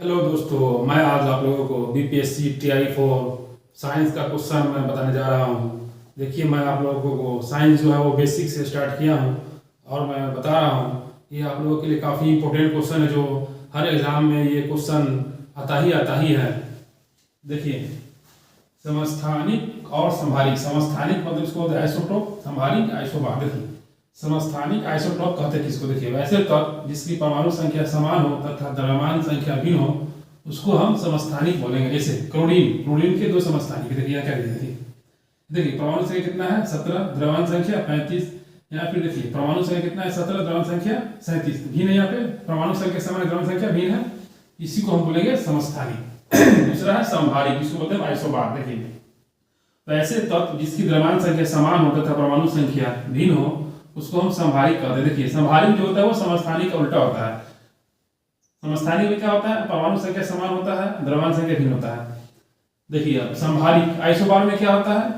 Hello दोस्तों, मैं आज आप लोगों को बीपीएससी टीआई फोर साइंस का क्वेश्चन मैं बताने जा रहा हूँ। देखिए, मैं आप लोगों को साइंस जो है वो बेसिक से स्टार्ट किया हूँ और मैं बता रहा हूँ ये आप लोगों के लिए काफ़ी इंपॉर्टेंट क्वेश्चन है जो हर एग्जाम में ये क्वेश्चन आता ही है। देखिए, समस्थानिक और संभारिक। समस्थानिक मतलब इसको आइसोटोप, संभारिक आइसोबार। देखिए, समस्थानिक आइसोटोप कहते हैं किसको? देखिए, वैसे तत्व जिसकी परमाणु संख्या समान हो तथा द्रव्यमान संख्या भिन्न हो उसको हम समस्थानिक बोलेंगे। जैसे क्लोरीन, क्लोरीन के दो समस्थानिक। देखिए क्या कहते हैं, देखिए परमाणु संख्या कितना है 17, द्रव्यमान संख्या 35। यहाँ फिर देखिए परमाणु संख्या कितना है 17, द्रव्यमान संख्या 37। भिन्न है, यहाँ पे परमाणु संख्या समान, द्रव्यमान संख्या भिन्न है, इसी को हम बोलेंगे समस्थानिक। दूसरा है संभारिक, इसको बोलते हैं आइसोबार। देखिए, तो ऐसे तत्व जिसकी द्रव्यमान संख्या समान हो तथा परमाणु संख्या भिन्न हो उसको हम संभारिक कहते हैं। देखिए, संभारिक जो होता है वो समस्थानिक का उल्टा होता है। समस्थानिक में क्या होता है? परमाणु संख्या समान होता है, द्रव्यमान संख्या भिन्न होता है। देखिए, अब संभारिक आइसोबार में क्या होता है?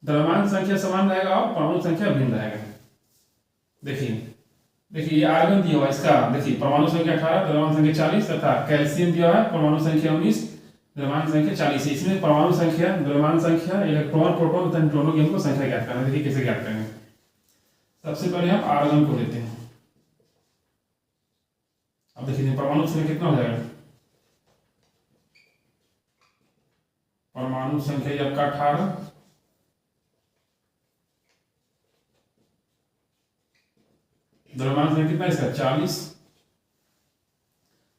द्रव्यमान संख्या समान रहेगा और परमाणु संख्या भिन्न रहेगा। देखिए ये आर्गन दिया हुआ इसका, देखिए परमाणु संख्या 18, द्रव्यमान संख्या 40 तथा कैल्शियम दिया है परमाणु संख्या 19, द्रव्यमान संख्या 40 है। इसमें परमाणु संख्या, द्रव्यमान संख्या, इलेक्ट्रॉन, प्रोटॉन तथा न्यूट्रॉनों की हमको संख्या ज्ञात करना है। देखिए कैसे ज्ञात करेंगे। सबसे पहले हम आर्गन को लेते हैं। अब देखिए परमाणु संख्या कितना हो जाएगा? परमाणु संख्या आपका 18, द्रव्यमान संख्या कितना है इसका 40।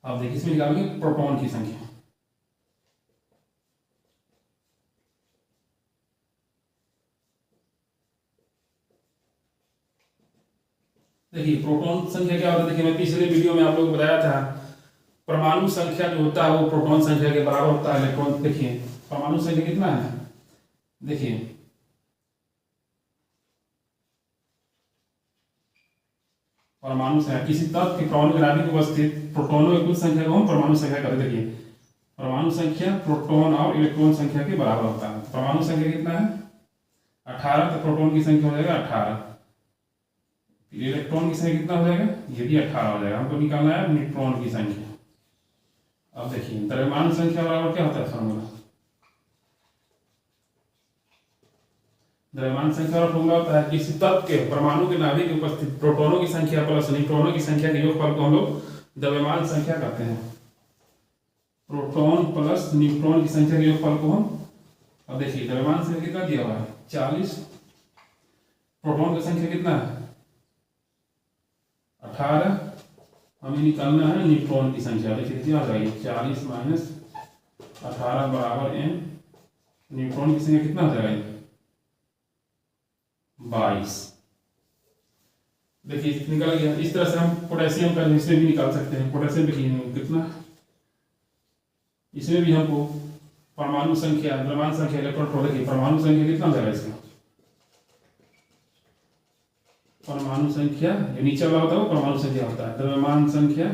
अब देखिए इसमें निकालेंगे प्रोटॉन की संख्या। देखिए प्रोटॉन संख्या क्या होता है? देखिए मैं पिछले वीडियो में आप लोगों को बताया था परमाणु संख्या जो होता है वो प्रोटॉन संख्या के बराबर होता है। इलेक्ट्रॉन, देखिए परमाणु संख्या कितना है? देखिए परमाणु संख्या किसी तत्व के परमाणु नाभिक में उपस्थित प्रोटॉनों की कुल संख्या को हम परमाणु संख्या कहते हैं। देखिए परमाणु संख्या प्रोटॉन और इलेक्ट्रॉन संख्या के बराबर होता है। परमाणु संख्या कितना है 18, तो प्रोटॉन की संख्या हो जाएगा 18। इलेक्ट्रॉन की संख्या कितना हो जाएगा? ये भी 18 हो जाएगा। हमको निकालना है न्यूट्रॉन की संख्या। अब देखिए द्रव्यमान संख्या बराबर क्या होता है फॉर्मूला? द्रव्यमान संख्या का फॉर्मूला होता है किसी तत्व के परमाणु के नाभिक में उपस्थित प्रोटॉनों की संख्या प्लस न्यूट्रॉनों की संख्या के योगफल को हम लोग द्रव्यमान संख्या कहते हैं। प्रोटॉन प्लस न्यूट्रॉन की संख्या के योगफल को हम, अब देखिए द्रव्यमान संख्या कितना दिया हुआ है 40, प्रोटॉन की संख्या कितना है 18, हमें निकालना है न्यूट्रॉन की संख्या। देखिए क्या आ जाएगी 40 माइनस 18 बराबर n। न्यूट्रॉन की संख्या कितना हो जाएगा 22। देखिए निकल गया। इस तरह से हम पोटेशियम का इसमें भी निकाल सकते हैं। पोटेशियम देखिए कितना, इसमें भी हमको परमाणु संख्या, द्रव्यमान संख्या, इलेक्ट्रॉन, देखिए परमाणु संख्या कितना हो जाएगा इसका? परमाणु संख्या जो नीचे वाला होता है वो परमाणु संख्या होता है। द्रव्यमान संख्या,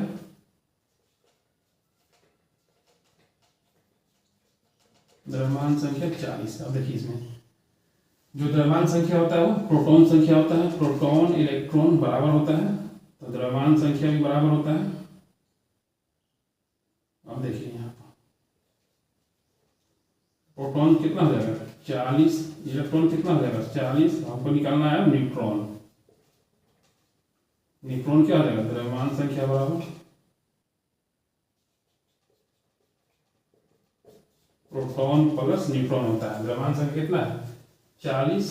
द्रव्यमान संख्या 40। अब देखिए इसमें जो द्रव्यमान संख्या होता है वो प्रोटॉन संख्या होता है। प्रोटॉन इलेक्ट्रॉन बराबर होता है तो द्रव्यमान संख्या भी बराबर होता है। अब देखिए यहाँ पर प्रोटॉन कितना हो जाएगा 40, इलेक्ट्रॉन कितना हो जाएगा 40। हमको निकालना है न्यूट्रॉन। न्यूट्रॉन क्या हो जाएगा? द्रव्यमान संख्या बराबर प्रोटॉन प्लस न्यूट्रॉन होता है। द्रव्यमान संख्या कितना है 40,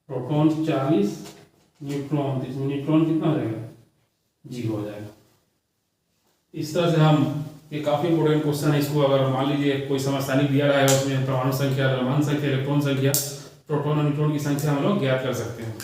प्रोटॉन 40, न्यूट्रॉन, इसमें न्यूट्रॉन कितना हो जाएगा 0 हो जाएगा। इस तरह से हम, ये काफी इंपोर्टेंट क्वेश्चन है। इसको अगर मान लीजिए कोई समस्थानिक दिया रहा है उसमें परमाणु संख्या, द्रव्यमान संख्या, इलेक्ट्रॉन संख्या, प्रोटॉन और न्यूट्रॉन की संख्या हम लोग ज्ञात कर सकते हैं।